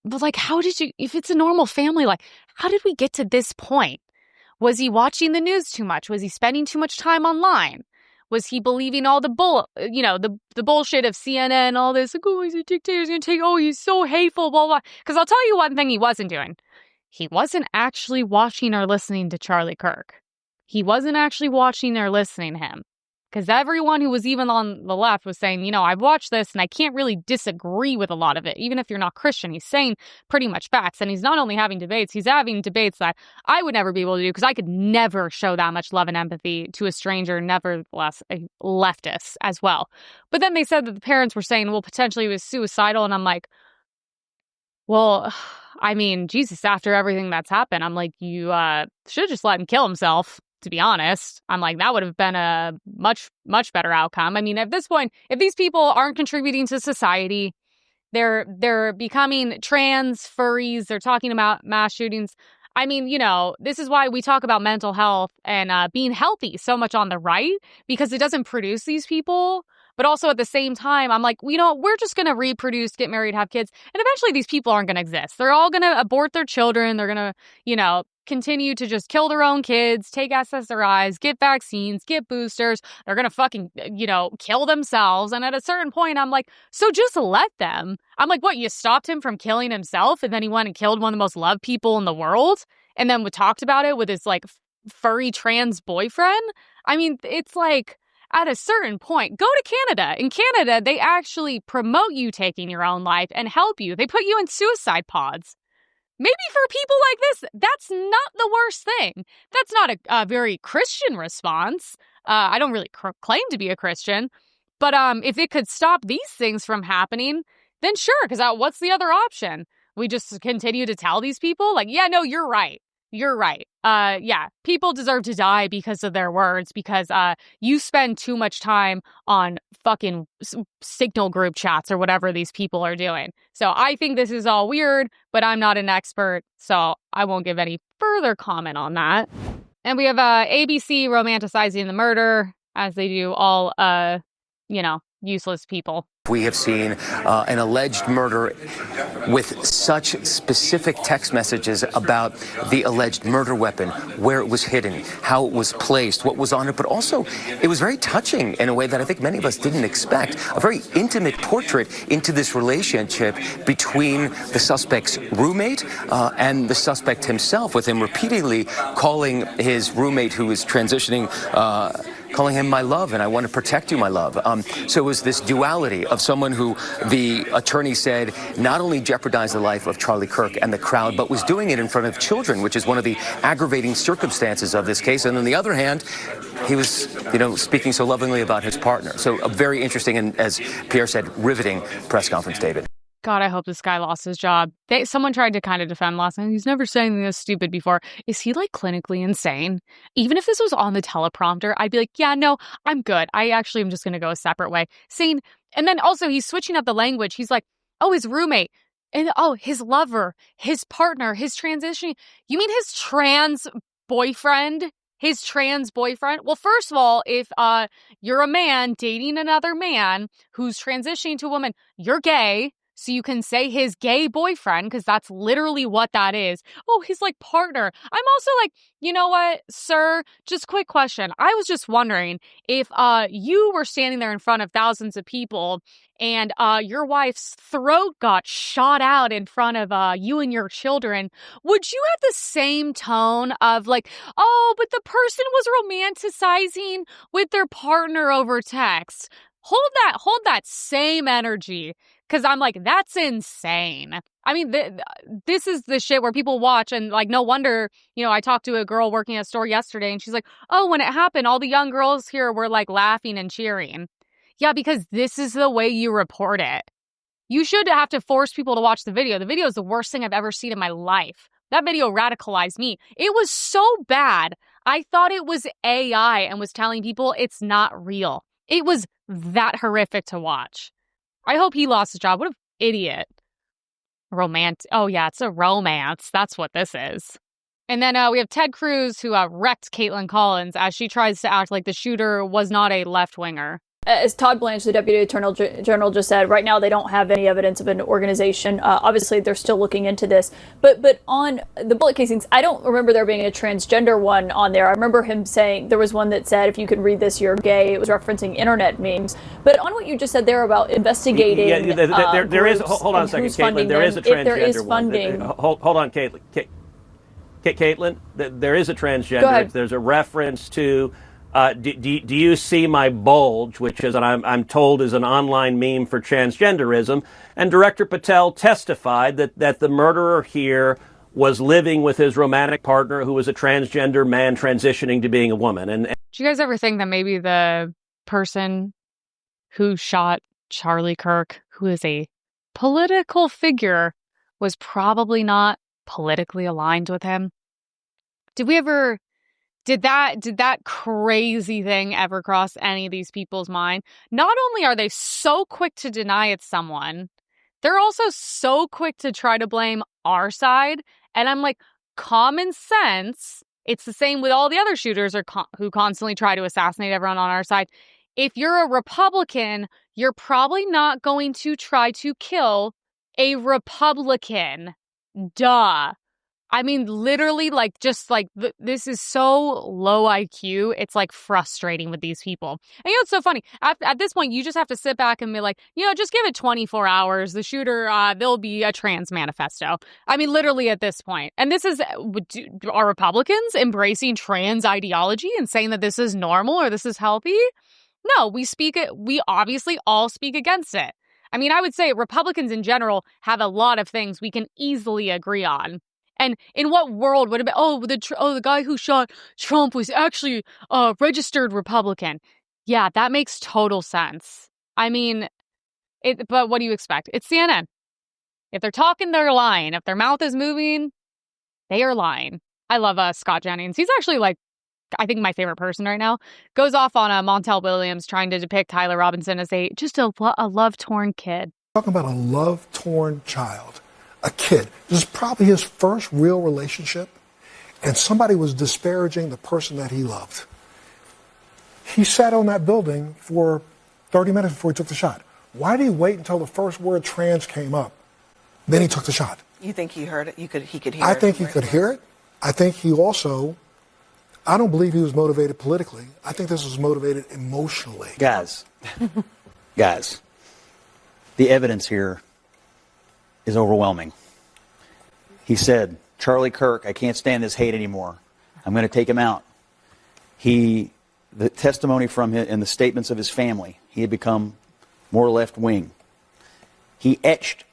did you, if it's a normal family, like, how did we get to this point? Was he watching the news too much? Was he spending too much time online? Was he believing all the the bullshit of CNN, all this, like, oh, he's a dictator, he's gonna take, oh, he's so hateful, blah, blah. Because I'll tell you one thing he wasn't doing. He wasn't actually watching or listening to Charlie Kirk. He wasn't actually watching or listening to him. Because everyone who was even on the left was saying, I've watched this and I can't really disagree with a lot of it. Even if you're not Christian, he's saying pretty much facts. And he's not only having debates, he's having debates that I would never be able to do because I could never show that much love and empathy to a stranger, nevertheless a leftist as well. But then they said that the parents were saying, well, potentially he was suicidal. And I'm like, well, I mean, Jesus, after everything that's happened, I'm like, you should have just let him kill himself. To be honest, I'm like, that would have been a much, much better outcome. I mean, at this point, if these people aren't contributing to society, they're becoming trans furries, they're talking about mass shootings. I mean, this is why we talk about mental health and being healthy so much on the right, because it doesn't produce these people. But also at the same time, I'm like, we're just going to reproduce, get married, have kids. And eventually these people aren't going to exist. They're all going to abort their children. They're going to, continue to just kill their own kids, take SSRIs, get vaccines, get boosters. They're going to fucking, kill themselves. And at a certain point, I'm like, so just let them. I'm like, what, you stopped him from killing himself? And then he went and killed one of the most loved people in the world? And then we talked about it with his like furry trans boyfriend? I mean, it's like, at a certain point, go to Canada. In Canada, they actually promote you taking your own life and help you. They put you in suicide pods. Maybe for people like this, that's not the worst thing. That's not a very Christian response. I don't really claim to be a Christian. But if it could stop these things from happening, then sure, because what's the other option? We just continue to tell these people, like, yeah, no, you're right. You're right. Yeah, people deserve to die because of their words, because you spend too much time on fucking signal group chats or whatever these people are doing. So I think this is all weird, but I'm not an expert, so I won't give any further comment on that. And we have ABC romanticizing the murder, as they do all, useless people. We have seen an alleged murder with such specific text messages about the alleged murder weapon, where it was hidden, how it was placed, what was on it, but also it was very touching in a way that I think many of us didn't expect. A very intimate portrait into this relationship between the suspect's roommate and the suspect himself, with him repeatedly calling his roommate who was transitioning calling him my love, and I want to protect you, my love. So it was this duality of someone who the attorney said not only jeopardized the life of Charlie Kirk and the crowd, but was doing it in front of children, which is one of the aggravating circumstances of this case. And on the other hand, he was, speaking so lovingly about his partner. So a very interesting and, as Pierre said, riveting press conference, David. God, I hope this guy lost his job. Someone tried to kind of defend last night. He's never said anything this stupid before. Is he like clinically insane? Even if this was on the teleprompter, I'd be like, yeah, no, I'm good. I actually am just going to go a separate way. Saying, and then also he's switching up the language. He's like, oh, his roommate. And oh, his lover, his partner, his transition. You mean his trans boyfriend? His trans boyfriend? Well, first of all, if you're a man dating another man who's transitioning to a woman, you're gay. So you can say his gay boyfriend, because that's literally what that is. Oh, his like partner. I'm also like, you know what, sir? Just quick question. I was just wondering if you were standing there in front of thousands of people and your wife's throat got shot out in front of you and your children, would you have the same tone of like, oh, but the person was romanticizing with their partner over text? Hold that same energy. Because I'm like, that's insane. I mean, this is the shit where people watch and like, no wonder, I talked to a girl working at a store yesterday and she's like, oh, when it happened, all the young girls here were like laughing and cheering. Yeah, because this is the way you report it. You should have to force people to watch the video. The video is the worst thing I've ever seen in my life. That video radicalized me. It was so bad. I thought it was AI and was telling people it's not real. It was that horrific to watch. I hope he lost his job. What an idiot. Romantic. Oh, yeah, it's a romance. That's what this is. And then we have Ted Cruz, who wrecked Caitlin Collins as she tries to act like the shooter was not a left-winger. As Todd Blanche, the Deputy Attorney General, just said, right now they don't have any evidence of an organization. Obviously, they're still looking into this. But on the bullet casings, I don't remember there being a transgender one on there. I remember him saying there was one that said, if you can read this, you're gay. It was referencing internet memes. But on what you just said there about investigating there is. Hold on a second, Caitlin. There is a transgender if there is funding, one. Hold on, Caitlin. Caitlin, there is a transgender. There's a reference to... do you see my bulge, which is, I'm told, is an online meme for transgenderism? And Director Patel testified that the murderer here was living with his romantic partner, who was a transgender man transitioning to being a woman. And do you guys ever think that maybe the person who shot Charlie Kirk, who is a political figure, was probably not politically aligned with him? Did that crazy thing ever cross any of these people's mind? Not only are they so quick to deny it's someone, they're also so quick to try to blame our side. And I'm like, common sense. It's the same with all the other shooters who constantly try to assassinate everyone on our side. If you're a Republican, you're probably not going to try to kill a Republican. Duh. I mean, literally, this is so low IQ. It's like frustrating with these people. And it's so funny. At this point, you just have to sit back and be like, just give it 24 hours. The shooter, there'll be a trans manifesto. I mean, literally at this point. And this is, are Republicans embracing trans ideology and saying that this is normal or this is healthy? No, we obviously all speak against it. I mean, I would say Republicans in general have a lot of things we can easily agree on. And in what world would it be? The guy who shot Trump was actually a registered Republican. Yeah, that makes total sense. I mean, but what do you expect? It's CNN. If they're talking, they're lying. If their mouth is moving, they are lying. I love Scott Jennings. He's actually I think my favorite person right now. Goes off on Montel Williams trying to depict Tyler Robinson as a love-torn kid. Talking about a love-torn child. A kid. This is probably his first real relationship, and somebody was disparaging the person that he loved. He sat on that building for 30 minutes before he took the shot. Why did he wait until the first word trans came up? Then he took the shot. You think he heard it? He could hear it? I think he could hear it. I think he also, I don't believe he was motivated politically. I think this was motivated emotionally. Guys, the evidence here is overwhelming. He said, Charlie Kirk, I can't stand this hate anymore. I'm going to take him out. The testimony from him and the statements of his family, he had become more left-wing. He etched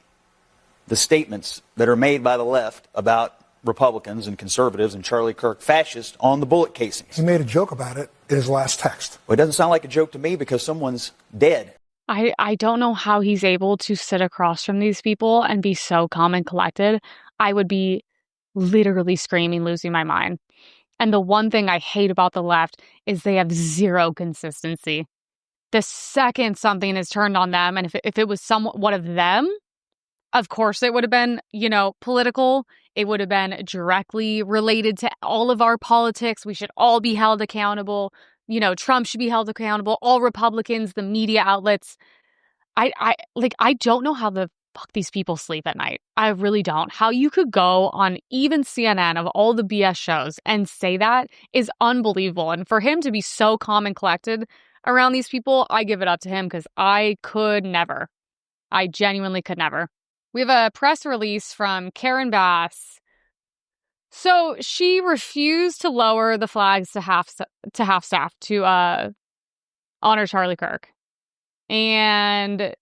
the statements that are made by the left about Republicans and conservatives and Charlie Kirk fascist on the bullet casings. He made a joke about it in his last text. Well, it doesn't sound like a joke to me because someone's dead. I don't know how he's able to sit across from these people and be so calm and collected. I would be literally screaming, losing my mind. And the one thing I hate about the left is they have zero consistency. The second something is turned on them, and if it was one of them, of course it would have been, political. It would have been directly related to all of our politics. We should all be held accountable. Trump should be held accountable. All Republicans, the media outlets. I don't know how the fuck these people sleep at night. I really don't. How you could go on even CNN of all the BS shows and say that is unbelievable. And for him to be so calm and collected around these people, I give it up to him because I could never. I genuinely could never. We have a press release from Karen Bass. So she refused to lower the flags to half staff to honor Charlie Kirk. And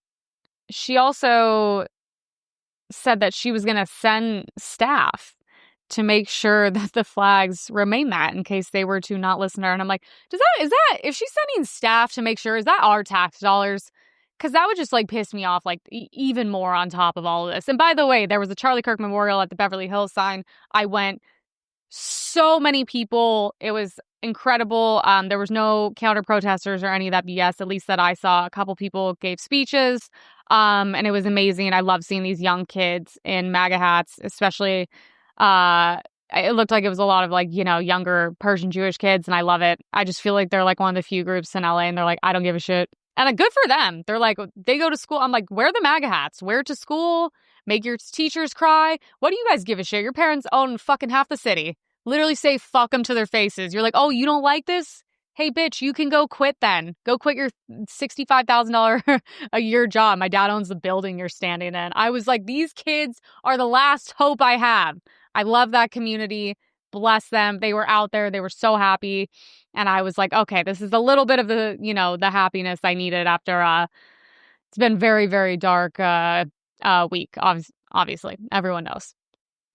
she also said that she was going to send staff to make sure that the flags remain that in case they were to not listen to her. And I'm like, is that if she's sending staff to make sure, is that our tax dollars? Because that would just piss me off even more on top of all of this. And by the way, there was a Charlie Kirk memorial at the Beverly Hills sign. I went so many people. It was incredible. There was no counter protesters or any of that BS, at least that I saw. A couple people gave speeches, and it was amazing. I love seeing these young kids in MAGA hats, especially. It looked like it was a lot of like, younger Persian Jewish kids, and I love it. I just feel like they're like one of the few groups in LA, and they're like, I don't give a shit. And good for them. They're like, they go to school. I'm like, wear the MAGA hats, wear it to school, make your teachers cry. What do you guys give a shit? Your parents own fucking half the city. Literally say fuck them to their faces. You're like, oh, you don't like this? Hey, bitch, you can go quit then. Go quit your $65,000 a year job. My dad owns the building you're standing in. I was like, these kids are the last hope I have. I love that community. Bless them. They were out there. They were so happy. And I was like, okay, this is a little bit of the, the happiness I needed after it's been very, very dark week. Obviously, everyone knows.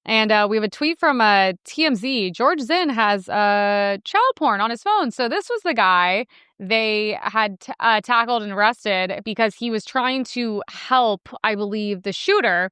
And we have a tweet from TMZ. George Zinn has child porn on his phone. So this was the guy they had tackled and arrested because he was trying to help, I believe, the shooter.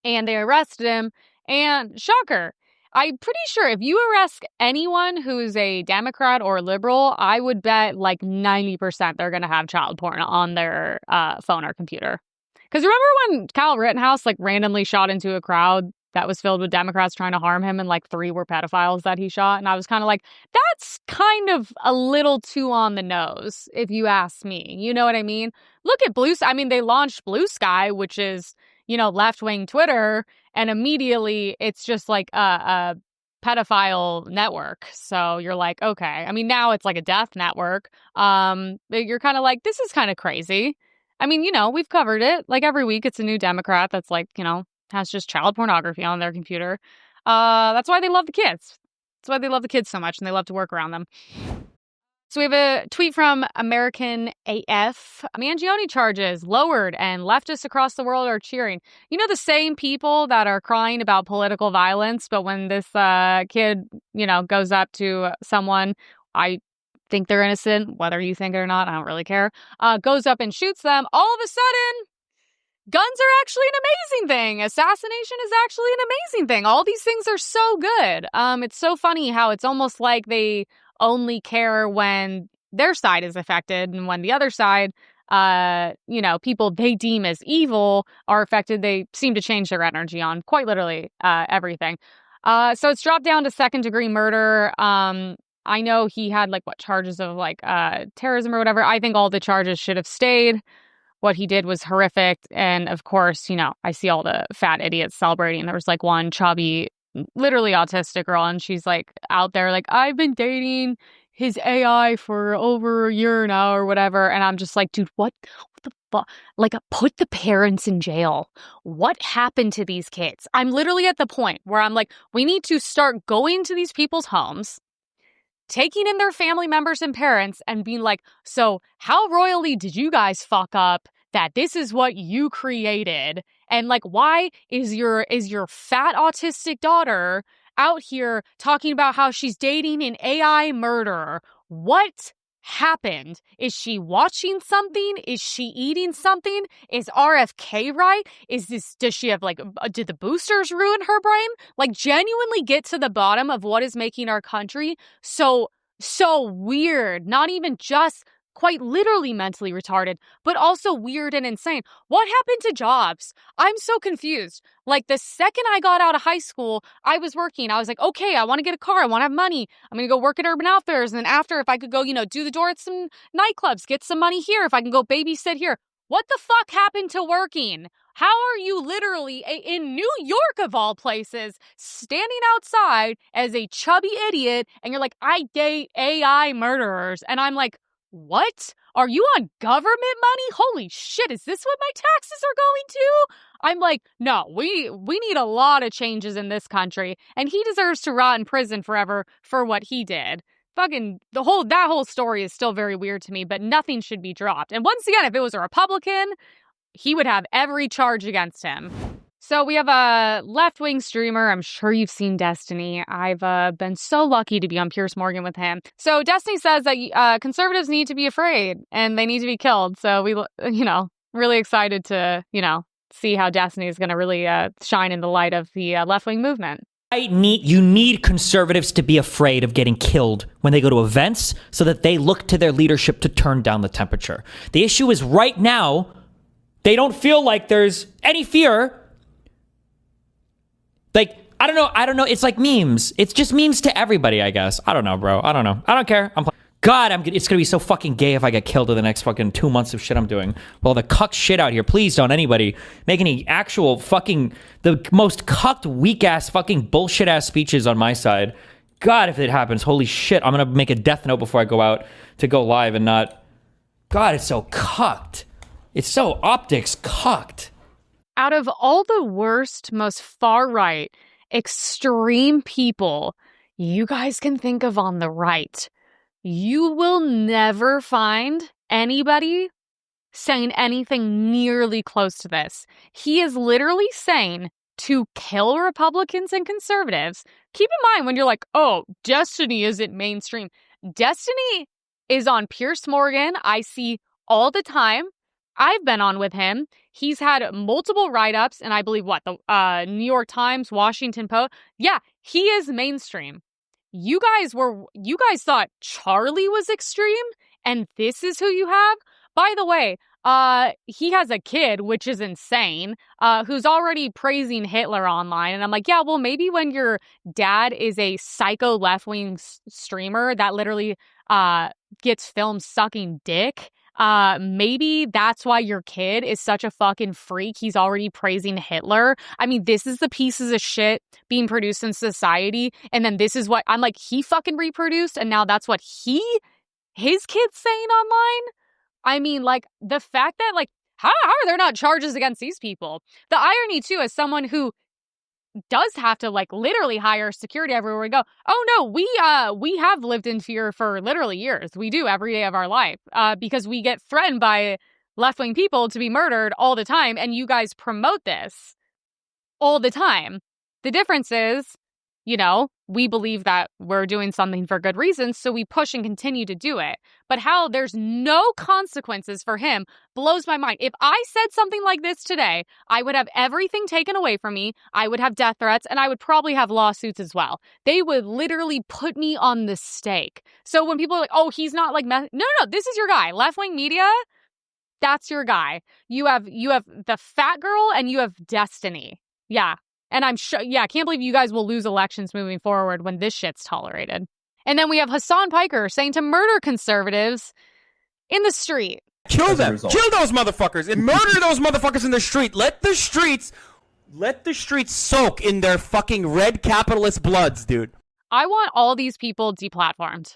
And they arrested him. And shocker, I'm pretty sure if you arrest anyone who's a Democrat or liberal, I would bet like 90% they're going to have child porn on their phone or computer. Because remember when Kyle Rittenhouse like randomly shot into a crowd that was filled with Democrats trying to harm him, and like 3 were pedophiles that he shot? And I was kind of like, that's kind of a little too on the nose, if you ask me. You know what I mean? Look at they launched Blue Sky, which is, left-wing Twitter, and immediately it's just like a pedophile network. So you're like, okay. Now it's like a death network. But you're kind of like, this is kind of crazy. We've covered it. Like every week it's a new Democrat that's like, has just child pornography on their computer. That's why they love the kids. That's why they love the kids so much, and they love to work around them. So we have a tweet from American AF. Mangione charges lowered, and leftists across the world are cheering. The same people that are crying about political violence, but when this kid, goes up to someone, I think they're innocent, whether you think it or not, I don't really care, goes up and shoots them, all of a sudden, guns are actually an amazing thing. Assassination is actually an amazing thing. All these things are so good. It's so funny how it's almost like they only care when their side is affected, and when the other side, people they deem as evil are affected, they seem to change their energy on quite literally everything. So it's dropped down to 2nd-degree murder. I know he had charges of terrorism or whatever. I think all the charges should have stayed. What he did was horrific. And of course, I see all the fat idiots celebrating. There was one chubby, literally autistic girl, and she's out there I've been dating his AI for over a year now or whatever. And I'm just like, dude, what the fuck? Put the parents in jail. What happened to these kids? I'm literally at the point where I'm like, we need to start going to these people's homes, taking in their family members and parents, and being like, so how royally did you guys fuck up that this is what you created? And why is your fat autistic daughter out here talking about how she's dating an AI murderer? What happened? Is she watching something? Is she eating something? Is RFK right? Does she have did the boosters ruin her brain? Genuinely get to the bottom of what is making our country so weird. Not even just quite literally mentally retarded, but also weird and insane. What happened to jobs? I'm so confused. The second I got out of high school, I was working. I was like, okay, I want to get a car. I want to have money. I'm going to go work at Urban Outfitters. And then after, if I could go, do the door at some nightclubs, get some money here. If I can go babysit here. What the fuck happened to working? How are you literally in New York, of all places, standing outside as a chubby idiot, and you're like, I date AI murderers? And I'm like, what? Are you on government money? Holy shit, is this what my taxes are going to? I'm like, no, we need a lot of changes in this country, and he deserves to rot in prison forever for what he did. Fucking that whole story is still very weird to me, but nothing should be dropped. And once again, if it was a Republican, he would have every charge against him. So we have a left-wing streamer. I'm sure you've seen Destiny. I've been so lucky to be on Piers Morgan with him. So Destiny says that conservatives need to be afraid and they need to be killed. So we, really excited to, see how Destiny is going to really shine in the light of the left-wing movement. You need conservatives to be afraid of getting killed when they go to events so that they look to their leadership to turn down the temperature. The issue is right now, they don't feel like there's any fear. Like, I don't know. It's like memes. It's just memes to everybody, I guess. I don't know, bro. I don't know. I don't care. God, it's going to be so fucking gay if I get killed in the next fucking 2 months of shit I'm doing. Well, the cuck shit out here. Please don't anybody make any actual fucking, the most cucked, weak-ass, fucking bullshit-ass speeches on my side. God, if it happens, holy shit, I'm going to make a death note before I go out to go live and not... God, it's so cucked. It's so optics cucked. Out of all the worst, most far-right, extreme people you guys can think of on the right, you will never find anybody saying anything nearly close to this. He is literally saying to kill Republicans and conservatives. Keep in mind when you're like, oh, Destiny isn't mainstream. Destiny is on Piers Morgan. I see all the time. I've been on with him. He's had multiple write-ups, and I believe the New York Times, Washington Post. Yeah, he is mainstream. You guys thought Charlie was extreme, and this is who you have? By the way, he has a kid, which is insane, who's already praising Hitler online. And I'm like, yeah, well, maybe when your dad is a psycho left-wing streamer that literally gets filmed sucking dick, maybe that's why your kid is such a fucking freak. He's already praising Hitler. I mean, this is the pieces of shit being produced in society. And then this is what I'm like, he fucking reproduced. And now that's what his kid's saying online. I mean, like, the fact that, like, how are there not charges against these people? The irony, too, as someone who does have to, like, literally hire security everywhere we go. Oh, no, we have lived in fear for literally years. We do every day of our life because we get threatened by left-wing people to be murdered all the time, and you guys promote this all the time. The difference is, you know, we believe that we're doing something for good reasons, so we push and continue to do it. But how there's no consequences for him blows my mind. If I said something like this today, I would have everything taken away from me. I would have death threats, and I would probably have lawsuits as well. They would literally put me on the stake. So when people are like, oh, he's not like... No, this is your guy. Left-wing media, that's your guy. You have the fat girl, and you have Destiny. Yeah. And I'm sure, I can't believe you guys will lose elections moving forward when this shit's tolerated. And then we have Hasan Piker saying to murder conservatives in the street. Kill them. Kill those motherfuckers and murder those motherfuckers in the street. Let the streets soak in their fucking red capitalist bloods, dude. I want all these people deplatformed.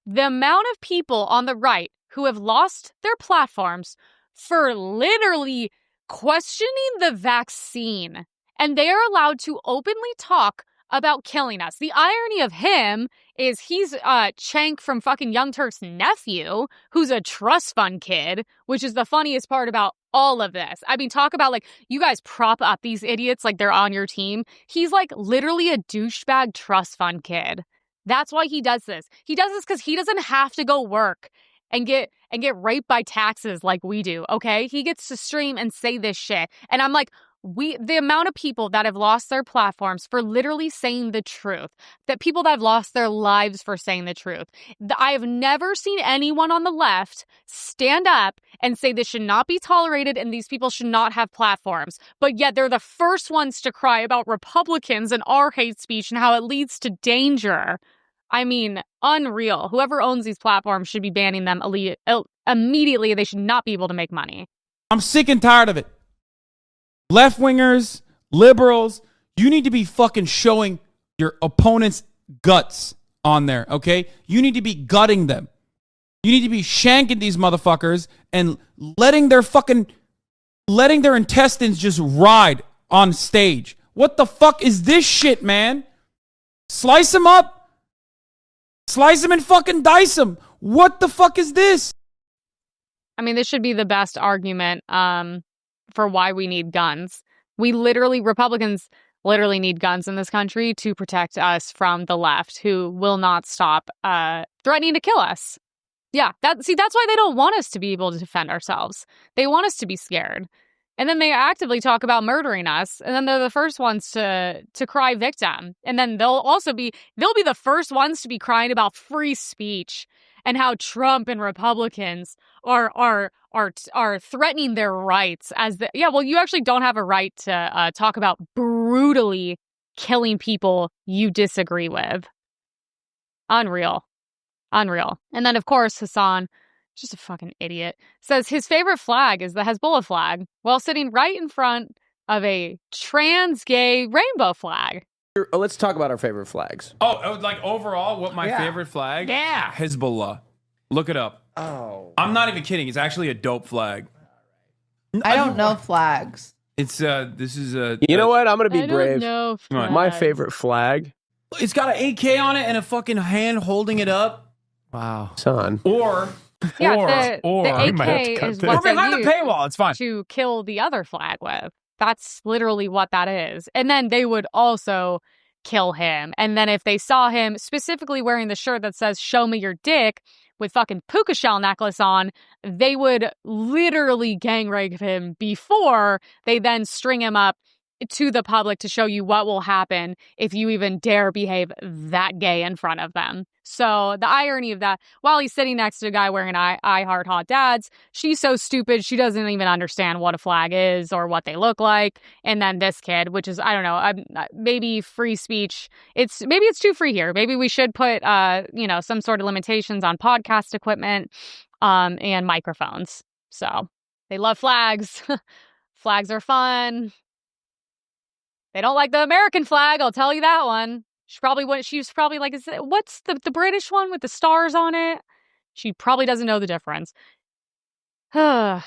The amount of people on the right who have lost their platforms for literally questioning the vaccine. And they are allowed to openly talk about killing us. The irony of him is he's Cenk from fucking Young Turk's nephew, who's a trust fund kid, which is the funniest part about all of this. I mean, talk about, like, you guys prop up these idiots like they're on your team. He's, like, literally a douchebag trust fund kid. That's why he does this. He does this because he doesn't have to go work and get raped by taxes like we do, okay? He gets to stream and say this shit. And I'm like... the amount of people that have lost their platforms for literally saying the truth, that people that have lost their lives for saying the truth. I have never seen anyone on the left stand up and say this should not be tolerated and these people should not have platforms. But yet they're the first ones to cry about Republicans and our hate speech and how it leads to danger. I mean, unreal. Whoever owns these platforms should be banning them immediately. They should not be able to make money. I'm sick and tired of it. Left-wingers, liberals, you need to be fucking showing your opponent's guts on there, okay? You need to be gutting them. You need to be shanking these motherfuckers and letting their intestines just ride on stage. What the fuck is this shit, man? Slice them up. Slice them and fucking dice them. What the fuck is this? I mean, this should be the best argument, for why we need guns. Republicans literally need guns in this country to protect us from the left, who will not stop threatening to kill us. Yeah, that's why they don't want us to be able to defend ourselves. They want us to be scared. And then they actively talk about murdering us. And then they're the first ones to cry victim. And then they'll be the first ones to be crying about free speech and how Trump and Republicans are threatening their rights you actually don't have a right to talk about brutally killing people you disagree with. Unreal. And then, of course, Hasan, just a fucking idiot, says his favorite flag is the Hezbollah flag while sitting right in front of a trans gay rainbow flag. Let's talk about our favorite flags. Oh, like overall, what my favorite flag? Yeah. Hezbollah. Look it up. Oh. I'm not even kidding. It's actually a dope flag. I don't know flags. It's this is a. You know what? I'm gonna be I brave. don't know My favorite flag. It's got an AK on it and a fucking hand holding it up. Wow, son. Or The AK is what we're behind they the paywall. It's fine. to kill the other flag with. That's literally what that is. And then they would also kill him. And then if they saw him specifically wearing the shirt that says "Show me your dick" with fucking puka shell necklace on, they would literally gang rape him before they then string him up to the public to show you what will happen if you even dare behave that gay in front of them. So the irony of that, while he's sitting next to a guy wearing I Heart Hot Dads, she's so stupid she doesn't even understand what a flag is or what they look like. And then this kid, which is, I don't know, maybe free speech. Maybe it's too free here. Maybe we should put some sort of limitations on podcast equipment and microphones. So they love flags. Flags are fun. They don't like the American flag, I'll tell you that one. She was probably like, what's the British one with the stars on it? She probably doesn't know the difference. All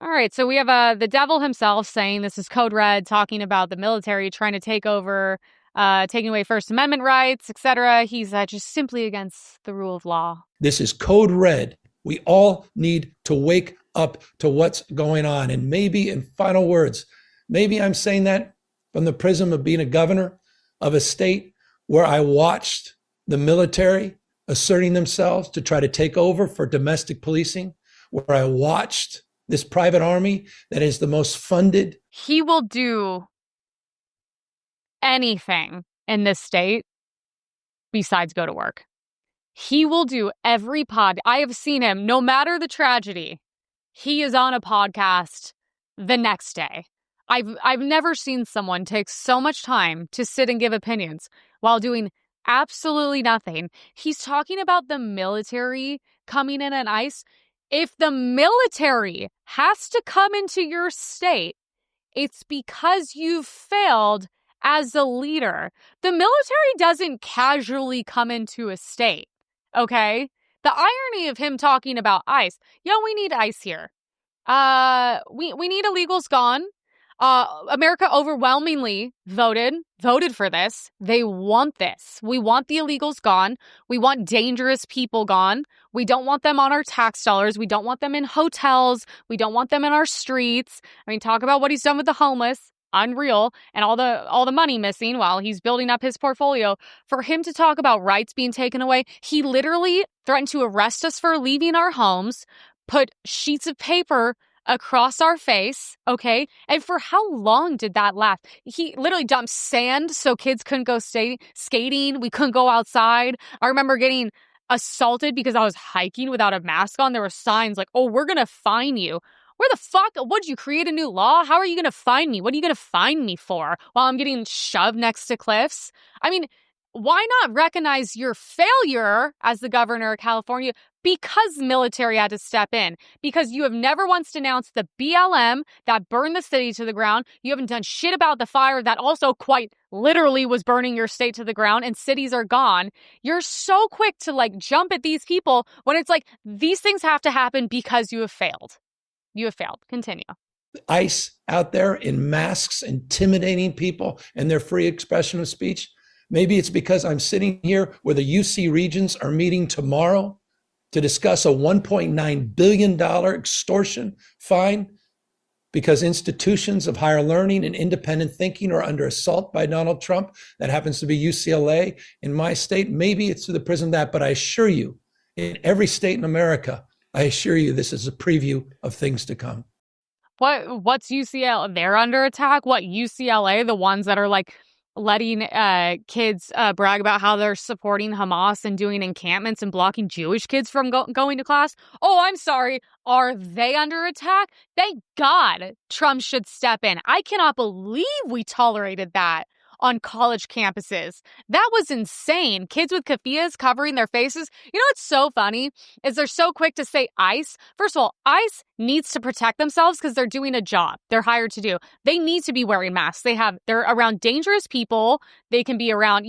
right, so we have the devil himself saying this is Code Red, talking about the military trying to take over, taking away First Amendment rights, etc. He's just simply against the rule of law. This is Code Red. We all need to wake up to what's going on. And maybe, in final words, maybe I'm saying that from the prism of being a governor of a state where I watched the military asserting themselves to try to take over for domestic policing, where I watched this private army that is the most funded. He will do anything in this state besides go to work. He will do every pod. I have seen him, no matter the tragedy, he is on a podcast the next day. I've never seen someone take so much time to sit and give opinions while doing absolutely nothing. He's talking about the military coming in on ICE. If the military has to come into your state, it's because you've failed as a leader. The military doesn't casually come into a state, okay? The irony of him talking about ICE. Yeah, we need ICE here. We need illegals gone. America overwhelmingly voted for this. They want this. We want the illegals gone. We want dangerous people gone. We don't want them on our tax dollars. We don't want them in hotels. We don't want them in our streets. I mean, talk about what he's done with the homeless. Unreal. And all the money missing while he's building up his portfolio. For him to talk about rights being taken away, he literally threatened to arrest us for leaving our homes, put sheets of paper across our face, okay? And for how long did that last? He literally dumped sand so kids couldn't go skating. We couldn't go outside. I remember getting assaulted because I was hiking without a mask on. There were signs like, "Oh, we're going to fine you." Where the fuck? Would you create a new law? How are you going to fine me? What are you going to fine me for while I'm getting shoved next to cliffs? I mean, why not recognize your failure as the governor of California? Because the military had to step in. Because you have never once denounced the BLM that burned the city to the ground. You haven't done shit about the fire that also quite literally was burning your state to the ground and cities are gone. You're so quick to jump at these people when it's like these things have to happen because you have failed. You have failed. Continue. ICE out there in masks, intimidating people and their free expression of speech. Maybe it's because I'm sitting here where the UC Regents are meeting tomorrow to discuss a $1.9 billion extortion fine because institutions of higher learning and independent thinking are under assault by Donald Trump. That happens to be UCLA in my state. Maybe it's through the prism of that, but I assure you, in every state in America, I assure you this is a preview of things to come. What's UCLA? They're under attack. What, UCLA, the ones that are like letting kids brag about how they're supporting Hamas and doing encampments and blocking Jewish kids from going to class? Oh, I'm sorry. Are they under attack? Thank God Trump should step in. I cannot believe we tolerated that on college campuses. That was insane. Kids with keffiyehs covering their faces. You know what's so funny is they're so quick to say ICE. First of all, ICE needs to protect themselves because they're doing a job they're hired to do. They need to be wearing masks. They're around dangerous people. They can be around,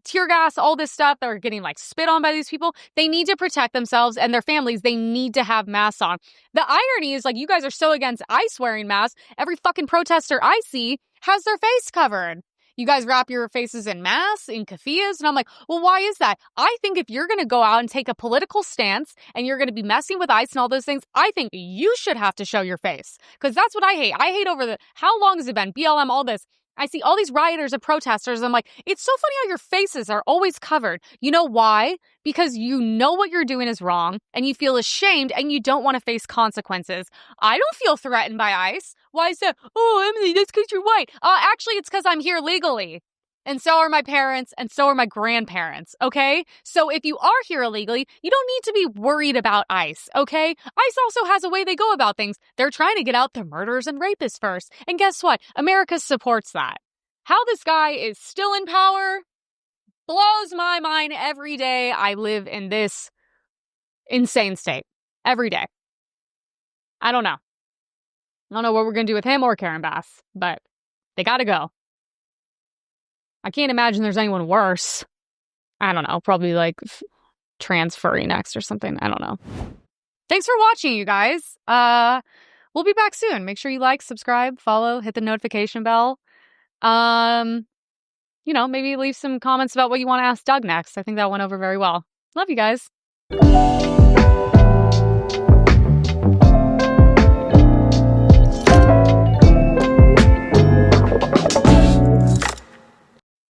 tear gas, all this stuff. They're getting like spit on by these people. They need to protect themselves and their families. They need to have masks on. The irony is, like, you guys are so against ICE wearing masks. Every fucking protester I see has their face covered. You guys wrap your faces in masks, in keffiyehs, and I'm like, well, why is that? I think if you're going to go out and take a political stance and you're going to be messing with ICE and all those things, I think you should have to show your face, because that's what I hate. I hate over how long has it been? BLM, all this. I see all these rioters and protesters. I'm like, it's so funny how your faces are always covered. You know why? Because you know what you're doing is wrong and you feel ashamed and you don't want to face consequences. I don't feel threatened by ICE. Why is that? Oh, Emily, that's because you're white. Actually, it's because I'm here legally. And so are my parents, and so are my grandparents, okay? So if you are here illegally, you don't need to be worried about ICE, okay? ICE also has a way they go about things. They're trying to get out the murderers and rapists first. And guess what? America supports that. How this guy is still in power blows my mind every day I live in this insane state. Every day. I don't know. I don't know what we're going to do with him or Karen Bass, but they got to go. I can't imagine there's anyone worse. I don't know. Probably like transferring next or something. I don't know. Thanks for watching, you guys. We'll be back soon. Make sure you like, subscribe, follow, hit the notification bell. Maybe leave some comments about what you want to ask Doug next. I think that went over very well. Love you guys.